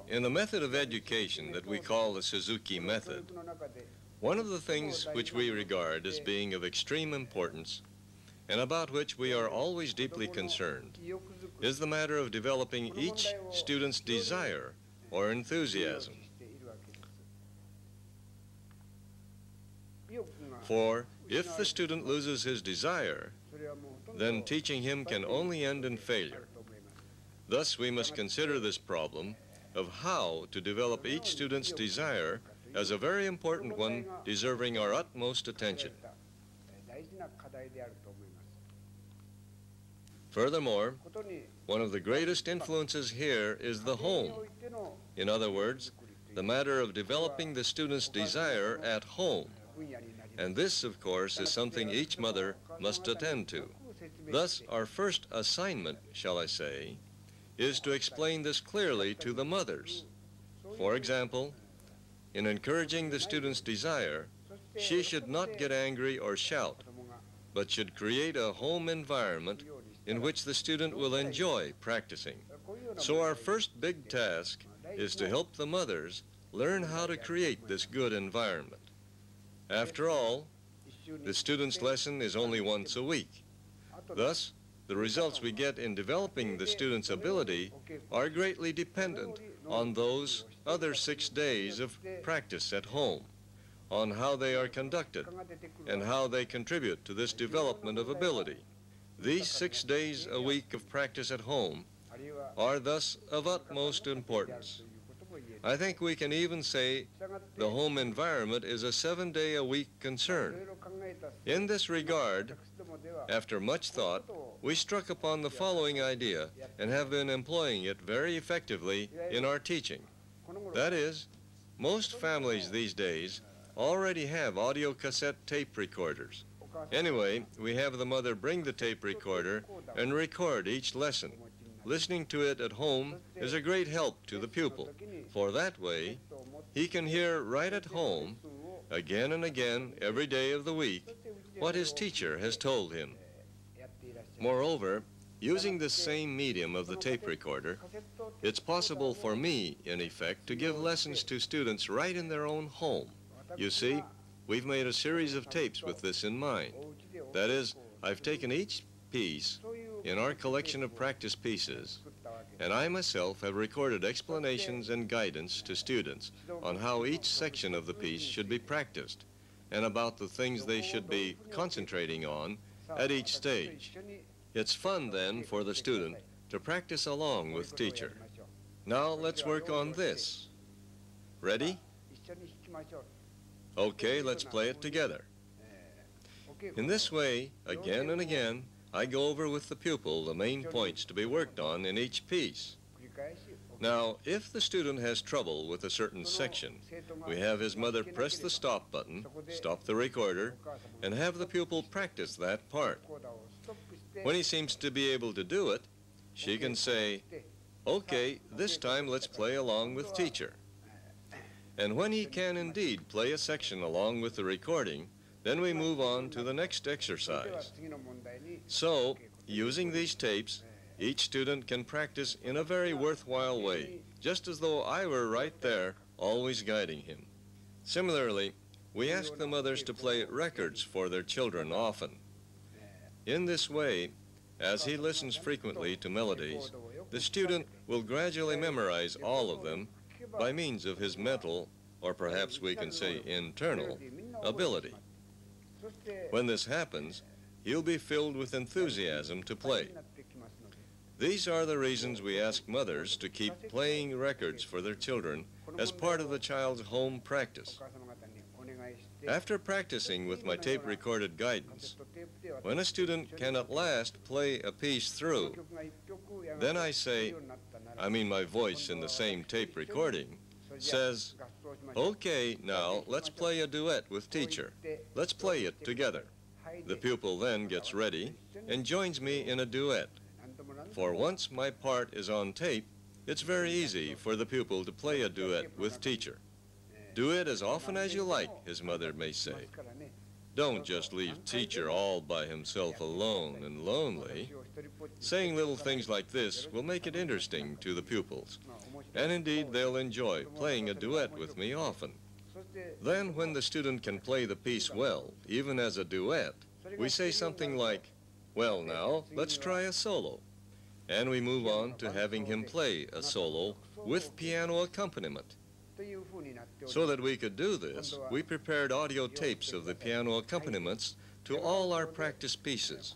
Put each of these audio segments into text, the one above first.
In the method of education that we call the Suzuki Method, one of the things which we regard as being of extreme importance and about which we are always deeply concerned is the matter of developing each student's desire or enthusiasm. For if the student loses his desire, then teaching him can only end in failure. Thus, we must consider this problem of how to develop each student's desire as a very important one deserving our utmost attention. Furthermore, one of the greatest influences here is the home. In other words, the matter of developing the student's desire at home. And this, of course, is something each mother must attend to. Thus, our first assignment, shall I say, is to explain this clearly to the mothers. For example, in encouraging the student's desire, she should not get angry or shout, but should create a home environment in which the student will enjoy practicing. So our first big task is to help the mothers learn how to create this good environment. After all, the student's lesson is only once a week. Thus, the results we get in developing the student's ability are greatly dependent on those other 6 days of practice at home, on how they are conducted and how they contribute to this development of ability. These 6 days a week of practice at home are thus of utmost importance. I think we can even say the home environment is a 7-day-a-week concern. In this regard, after much thought, we struck upon the following idea and have been employing it very effectively in our teaching. That is, most families these days already have audio cassette tape recorders. Anyway, we have the mother bring the tape recorder and record each lesson. Listening to it at home is a great help to the pupil, for that way he can hear right at home, again and again, every day of the week, what his teacher has told him. Moreover, using this same medium of the tape recorder, it's possible for me, in effect, to give lessons to students right in their own home. You see, we've made a series of tapes with this in mind. That is, I've taken each piece in our collection of practice pieces, and I myself have recorded explanations and guidance to students on how each section of the piece should be practiced and about the things they should be concentrating on at each stage. It's fun then for the student to practice along with teacher. Now let's work on this. Ready? Okay, let's play it together. In this way, again and again, I go over with the pupil the main points to be worked on in each piece. Now, if the student has trouble with a certain section, we have his mother press the stop button, stop the recorder, and have the pupil practice that part. When he seems to be able to do it, she can say, "Okay, this time let's play along with teacher." And when he can indeed play a section along with the recording, then we move on to the next exercise. So, using these tapes, each student can practice in a very worthwhile way, just as though I were right there, always guiding him. Similarly, we ask the mothers to play records for their children often. In this way, as he listens frequently to melodies, the student will gradually memorize all of them by means of his mental, or perhaps we can say internal, ability. When this happens, he'll be filled with enthusiasm to play. These are the reasons we ask mothers to keep playing records for their children as part of the child's home practice. After practicing with my tape-recorded guidance, when a student can at last play a piece through, then I say, my voice in the same tape recording, says, "Okay, now let's play a duet with teacher. Let's play it together." The pupil then gets ready and joins me in a duet. For once my part is on tape, it's very easy for the pupil to play a duet with teacher. Do it as often as you like, his mother may say. Don't just leave teacher all by himself alone and lonely. Saying little things like this will make it interesting to the pupils. And indeed, they'll enjoy playing a duet with me often. Then, when the student can play the piece well, even as a duet, we say something like, "Well, now, let's try a solo." And we move on to having him play a solo with piano accompaniment. So that we could do this, we prepared audio tapes of the piano accompaniments to all our practice pieces.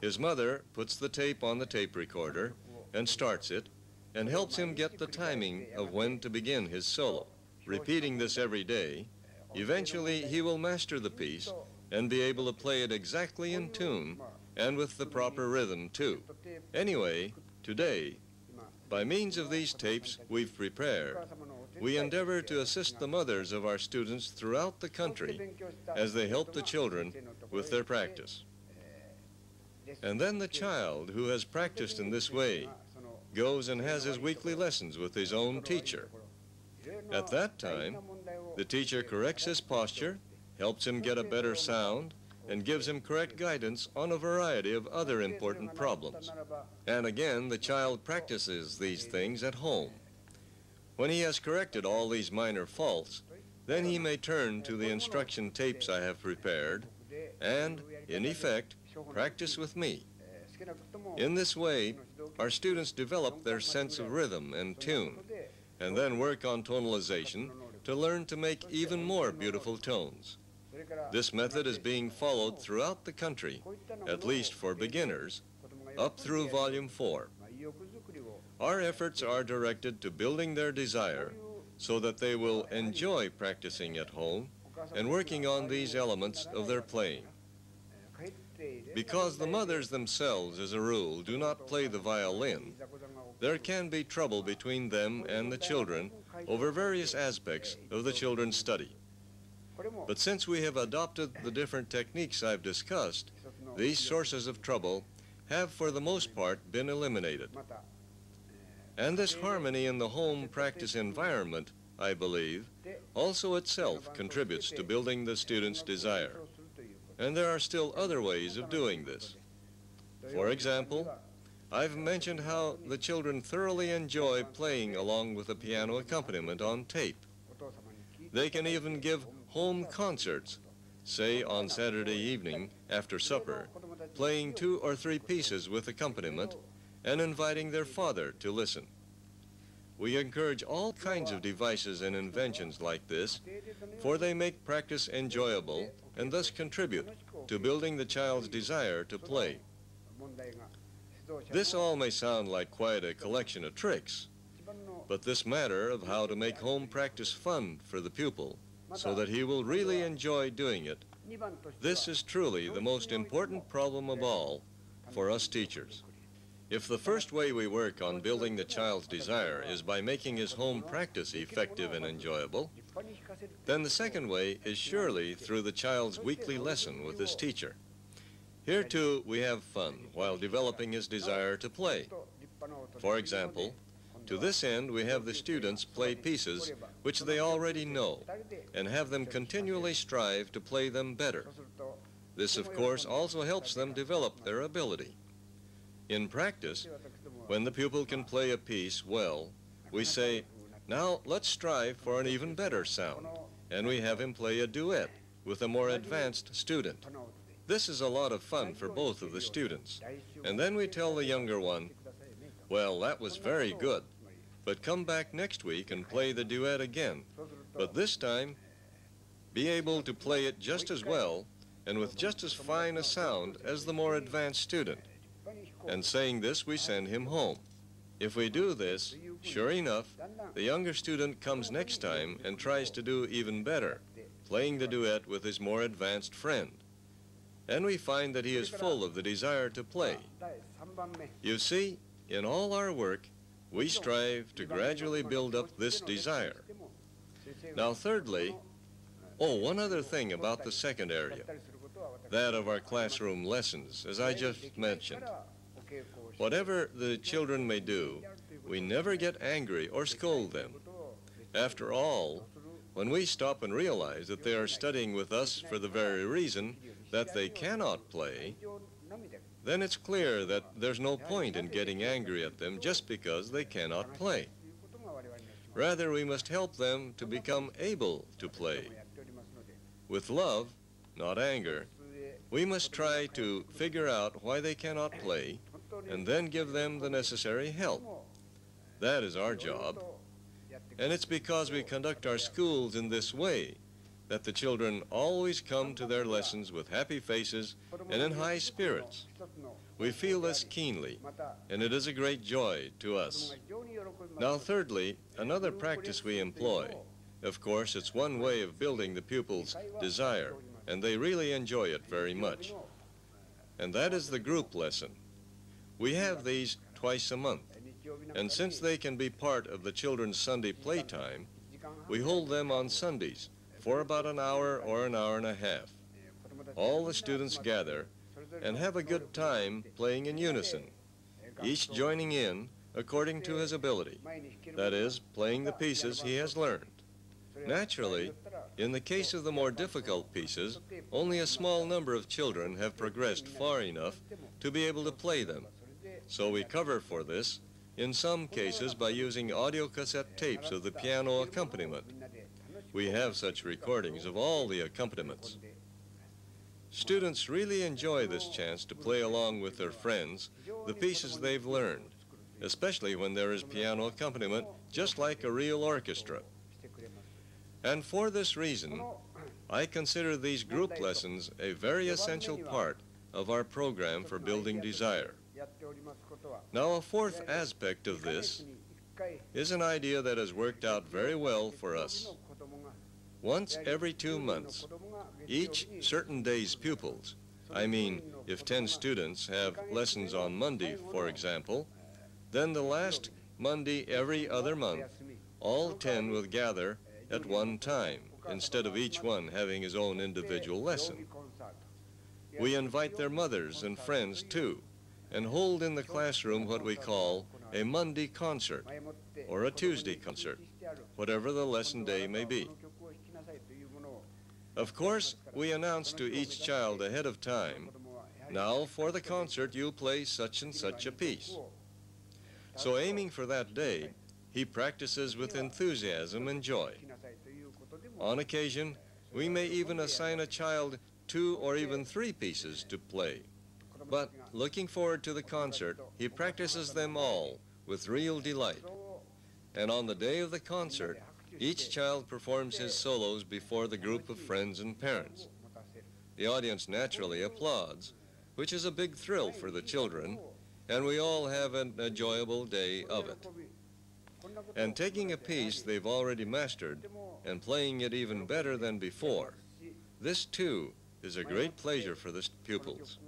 His mother puts the tape on the tape recorder and starts it and helps him get the timing of when to begin his solo. Repeating this every day, eventually he will master the piece and be able to play it exactly in tune and with the proper rhythm too. Anyway, today, by means of these tapes we've prepared, we endeavor to assist the mothers of our students throughout the country as they help the children with their practice. And then the child who has practiced in this way goes and has his weekly lessons with his own teacher. At that time, the teacher corrects his posture, helps him get a better sound, and gives him correct guidance on a variety of other important problems. And again, the child practices these things at home. When he has corrected all these minor faults, then he may turn to the instruction tapes I have prepared and, in effect, practice with me. In this way, our students develop their sense of rhythm and tune, and then work on tonalization to learn to make even more beautiful tones. This method is being followed throughout the country, at least for beginners, up through Volume 4. Our efforts are directed to building their desire so that they will enjoy practicing at home and working on these elements of their playing. Because the mothers themselves, as a rule, do not play the violin, there can be trouble between them and the children over various aspects of the children's study. But since we have adopted the different techniques I've discussed, these sources of trouble have for the most part been eliminated. And this harmony in the home practice environment, I believe, also itself contributes to building the student's desire. And there are still other ways of doing this. For example, I've mentioned how the children thoroughly enjoy playing along with the piano accompaniment on tape. They can even give home concerts, say on Saturday evening after supper, playing 2 or 3 pieces with accompaniment and inviting their father to listen. We encourage all kinds of devices and inventions like this, for they make practice enjoyable and thus contribute to building the child's desire to play. This all may sound like quite a collection of tricks, but this matter of how to make home practice fun for the pupil so that he will really enjoy doing it, this is truly the most important problem of all for us teachers. If the first way we work on building the child's desire is by making his home practice effective and enjoyable, then the second way is surely through the child's weekly lesson with his teacher. Here too we have fun while developing his desire to play. For example, to this end we have the students play pieces which they already know and have them continually strive to play them better. This of course also helps them develop their ability. In practice, when the pupil can play a piece well, we say, "Now let's strive for an even better sound," and we have him play a duet with a more advanced student. This is a lot of fun for both of the students. And then we tell the younger one, "Well, that was very good, but come back next week and play the duet again, but this time be able to play it just as well and with just as fine a sound as the more advanced student." And saying this, we send him home. If we do this, sure enough, the younger student comes next time and tries to do even better, playing the duet with his more advanced friend. And we find that he is full of the desire to play. You see, in all our work, we strive to gradually build up this desire. Now, thirdly, one other thing about the second area, that of our classroom lessons, as I just mentioned. Whatever the children may do, we never get angry or scold them. After all, when we stop and realize that they are studying with us for the very reason that they cannot play, then it's clear that there's no point in getting angry at them just because they cannot play. Rather, we must help them to become able to play. With love, not anger, we must try to figure out why they cannot play and then give them the necessary help. That is our job. And it's because we conduct our schools in this way that the children always come to their lessons with happy faces and in high spirits. We feel this keenly, and it is a great joy to us. Now, thirdly, another practice we employ. Of course, it's one way of building the pupils' desire, and they really enjoy it very much. And that is the group lesson. We have these twice a month, and since they can be part of the children's Sunday playtime, we hold them on Sundays for about an hour or an hour and a half. All the students gather and have a good time playing in unison, each joining in according to his ability, that is, playing the pieces he has learned. Naturally, in the case of the more difficult pieces, only a small number of children have progressed far enough to be able to play them. So we cover for this, in some cases by using audio cassette tapes of the piano accompaniment. We have such recordings of all the accompaniments. Students really enjoy this chance to play along with their friends the pieces they've learned, especially when there is piano accompaniment, just like a real orchestra. And for this reason, I consider these group lessons a very essential part of our program for building desire. Now, a fourth aspect of this is an idea that has worked out very well for us. Once every 2 months, each certain day's pupils, I mean, if 10 students have lessons on Monday, for example, then the last Monday every other month, all 10 will gather at one time, instead of each one having his own individual lesson. We invite their mothers and friends too, and hold in the classroom what we call a Monday concert, or a Tuesday concert, whatever the lesson day may be. Of course, we announce to each child ahead of time, now for the concert you'll play such and such a piece. So aiming for that day, he practices with enthusiasm and joy. On occasion, we may even assign a child 2 or even 3 pieces to play. But looking forward to the concert, he practices them all with real delight. And on the day of the concert, each child performs his solos before the group of friends and parents. The audience naturally applauds, which is a big thrill for the children, and we all have an enjoyable day of it. And taking a piece they've already mastered and playing it even better than before, this too is a great pleasure for the pupils.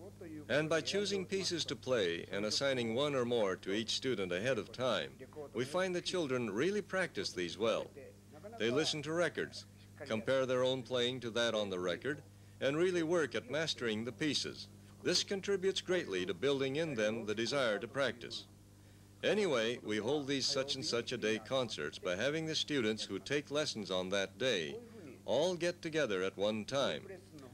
And by choosing pieces to play and assigning 1 or more to each student ahead of time, we find the children really practice these well. They listen to records, compare their own playing to that on the record, and really work at mastering the pieces. This contributes greatly to building in them the desire to practice. Anyway, we hold these such and such a day concerts by having the students who take lessons on that day all get together at one time.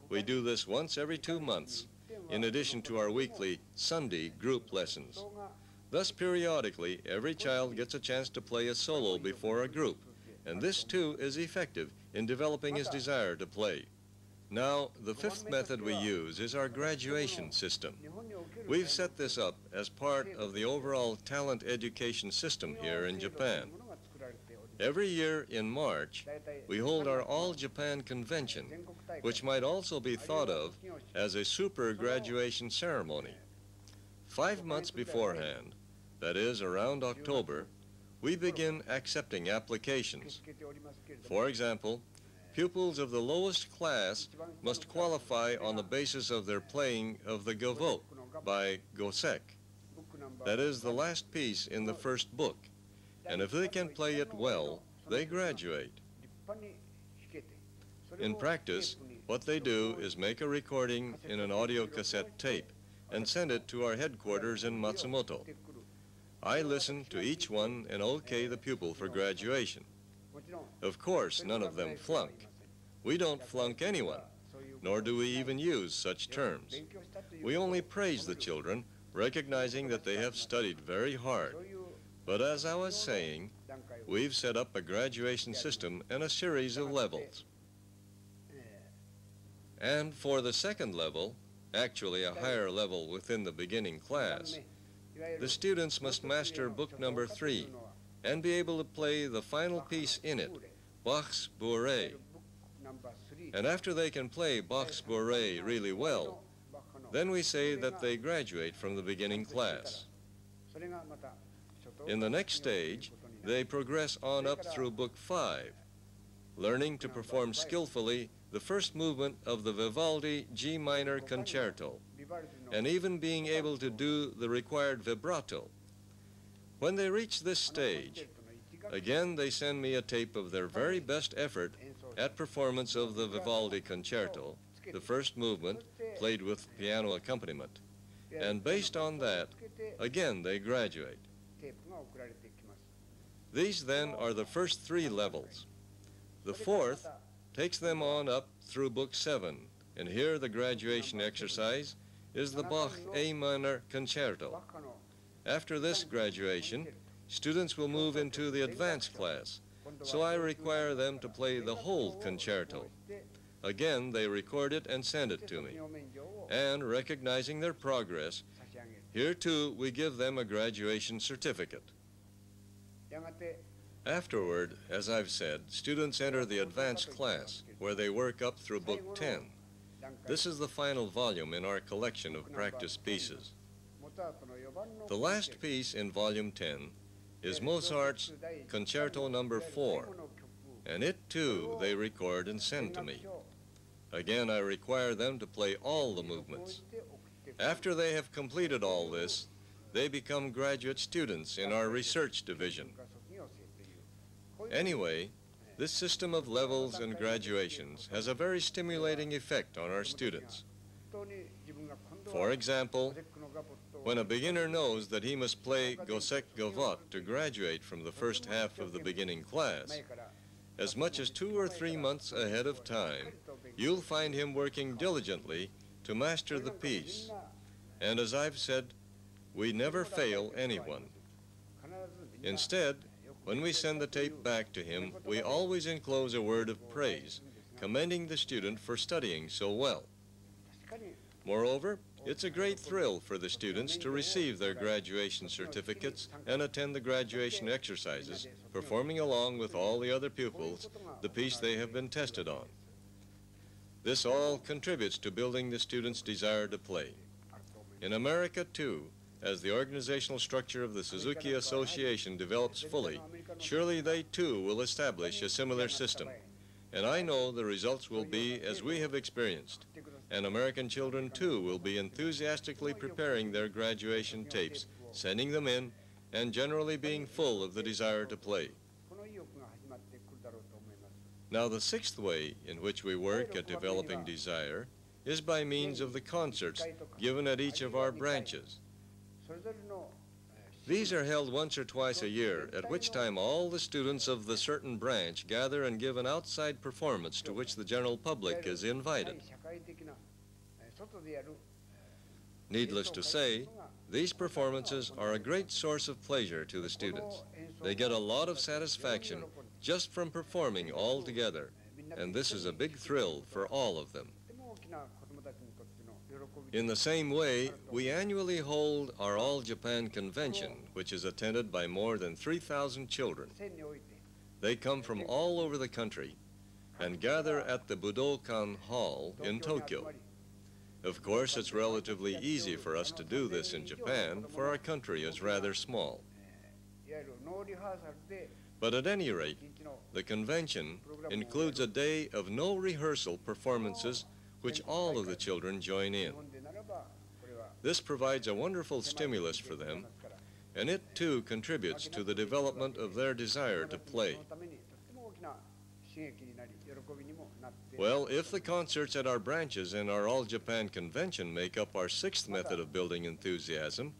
We do this once every 2 months, in addition to our weekly Sunday group lessons. Thus, periodically, every child gets a chance to play a solo before a group, and this too is effective in developing his desire to play. Now, the 5th method we use is our graduation system. We've set this up as part of the overall talent education system here in Japan. Every year in March, we hold our All-Japan Convention, which might also be thought of as a super graduation ceremony. 5 months beforehand, that is around October, we begin accepting applications. For example, pupils of the lowest class must qualify on the basis of their playing of the gavotte by Gosek. That is the last piece in the first book, and if they can play it well, they graduate. In practice, what they do is make a recording in an audio cassette tape and send it to our headquarters in Matsumoto. I listen to each one and okay the pupil for graduation. Of course, none of them flunk. We don't flunk anyone, nor do we even use such terms. We only praise the children, recognizing that they have studied very hard. But as I was saying, we've set up a graduation system and a series of levels. And for the second level, actually a higher level within the beginning class, the students must master book number 3 and be able to play the final piece in it, Bach's Bourrée. And after they can play Bach's Bourrée really well, then we say that they graduate from the beginning class. In the next stage, they progress on up through Book 5, learning to perform skillfully the first movement of the Vivaldi G minor concerto, and even being able to do the required vibrato. When they reach this stage, again they send me a tape of their very best effort at performance of the Vivaldi concerto, the first movement played with piano accompaniment. And based on that, again they graduate. These then are the first 3 levels. The fourth takes them on up through Book 7, and here the graduation exercise is the Bach A minor concerto. After this graduation, students will move into the advanced class, so I require them to play the whole concerto. Again, they record it and send it to me. And recognizing their progress, here too we give them a graduation certificate. Afterward, as I've said, students enter the advanced class, where they work up through Book 10. This is the final volume in our collection of practice pieces. The last piece in Volume 10 is Mozart's Concerto No. 4, and it too they record and send to me. Again, I require them to play all the movements. After they have completed all this, they become graduate students in our research division. Anyway, this system of levels and graduations has a very stimulating effect on our students. For example, when a beginner knows that he must play Gosek Gavotte to graduate from the first half of the beginning class, as much as 2 or 3 months ahead of time, you'll find him working diligently to master the piece. And as I've said, we never fail anyone. Instead, when we send the tape back to him, we always enclose a word of praise, commending the student for studying so well. Moreover, it's a great thrill for the students to receive their graduation certificates and attend the graduation exercises, performing along with all the other pupils the piece they have been tested on. This all contributes to building the students' desire to play. In America, too, as the organizational structure of the Suzuki Association develops fully, surely they too will establish a similar system. And I know the results will be as we have experienced. And American children too will be enthusiastically preparing their graduation tapes, sending them in, and generally being full of the desire to play. Now, the 6th way in which we work at developing desire is by means of the concerts given at each of our branches. These are held once or twice a year, at which time all the students of the certain branch gather and give an outside performance to which the general public is invited. Needless to say, these performances are a great source of pleasure to the students. They get a lot of satisfaction just from performing all together, and this is a big thrill for all of them. In the same way, we annually hold our All-Japan Convention, which is attended by more than 3,000 children. They come from all over the country and gather at the Budokan Hall in Tokyo. Of course, it's relatively easy for us to do this in Japan, for our country is rather small. But at any rate, the convention includes a day of no rehearsal performances which all of the children join in. This provides a wonderful stimulus for them, and it too contributes to the development of their desire to play. Well, if the concerts at our branches and our All-Japan Convention make up our 6th method of building enthusiasm,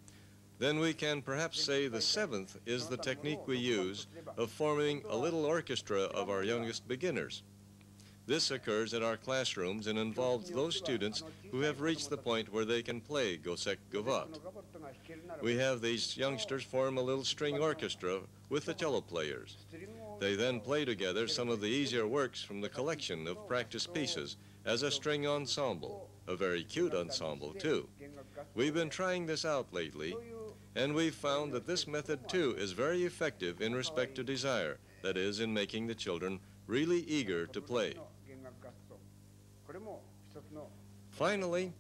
then we can perhaps say the 7th is the technique we use of forming a little orchestra of our youngest beginners. This occurs at our classrooms and involves those students who have reached the point where they can play gosek govat. We have these youngsters form a little string orchestra with the cello players. They then play together some of the easier works from the collection of practice pieces as a string ensemble, a very cute ensemble too. We've been trying this out lately, and we've found that this method too is very effective in respect to desire, that is, in making the children really eager to play. Finally,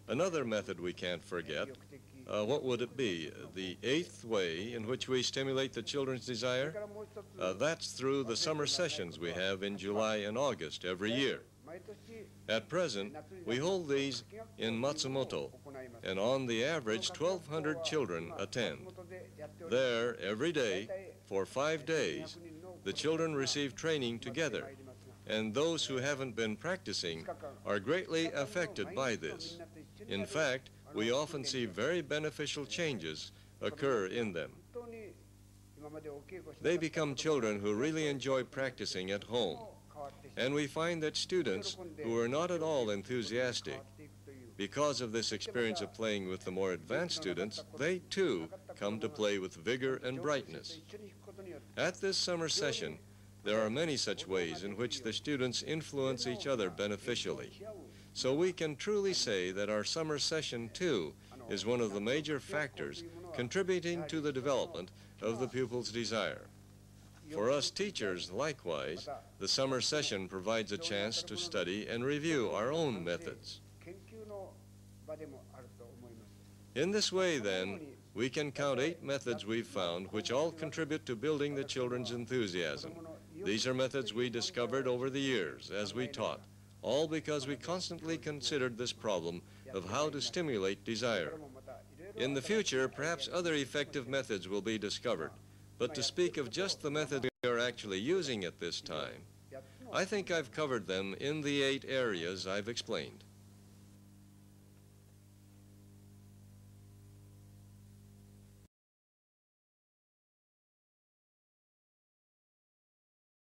another method we can't forget. What would it be? The eighth way in which we stimulate the children's desire? That's through the summer sessions we have in July and August every year. At present, we hold these in Matsumoto, and on the average, 1,200 children attend. There, every day, for 5 days, the children receive training together, and those who haven't been practicing are greatly affected by this. In fact, we often see very beneficial changes occur in them. They become children who really enjoy practicing at home. And we find that students who are not at all enthusiastic, because of this experience of playing with the more advanced students, they too come to play with vigor and brightness. At this summer session, there are many such ways in which the students influence each other beneficially. So we can truly say that our summer session too is one of the major factors contributing to the development of the pupil's desire. For us teachers, likewise, the summer session provides a chance to study and review our own methods. In this way, then, we can count 8 methods we've found which all contribute to building the children's enthusiasm. These are methods we discovered over the years as we taught, all because we constantly considered this problem of how to stimulate desire. In the future, perhaps other effective methods will be discovered, but to speak of just the method we are actually using at this time, I think I've covered them in the 8 areas I've explained.